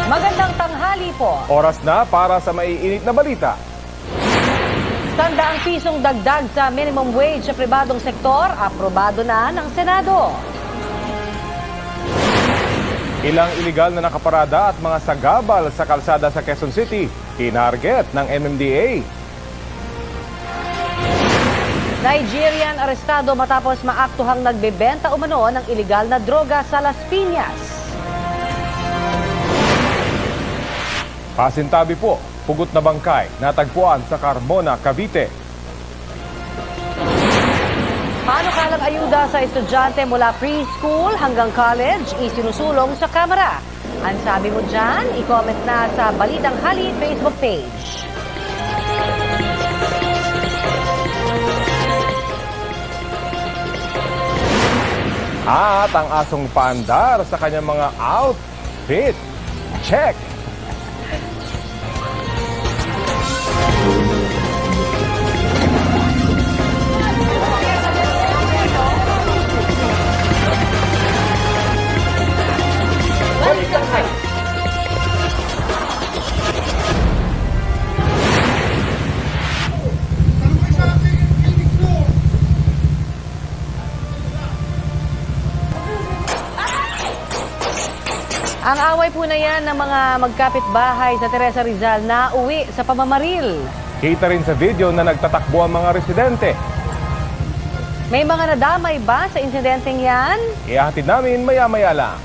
Magandang tanghali po. Oras na para sa maiinit na balita. 100 pisong dagdag sa minimum wage sa pribadong sektor, aprobado na ng Senado. Ilang iligal na nakaparada at mga sagabal sa kalsada sa Quezon City, tinarget ng MMDA. Nigerian arestado matapos maaktuhang nagbebenta umano ng iligal na droga sa Las Piñas. Pasintabi po, pugot na bangkay natagpuan sa Carmona, Cavite. Panukalang ayuda sa estudyante mula preschool hanggang college isinusulong sa Kamara. Ang sabi mo dyan, i-comment na sa Balitang Hali Facebook page. At ang asong paandar sa kanyang mga outfit. Check! Ang away po na yan ng mga magkapit-bahay sa Teresa Rizal na uwi sa pamamaril. Kita rin sa video na nagtatakbo ang mga residente. May mga nadamay ba sa insidenteng yan? Ihahatid namin maya-maya lang.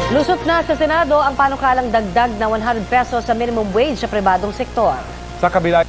Lusot na sa Senado ang panukalang dagdag na 100 pesos sa minimum wage sa pribadong sektor. Sa kabila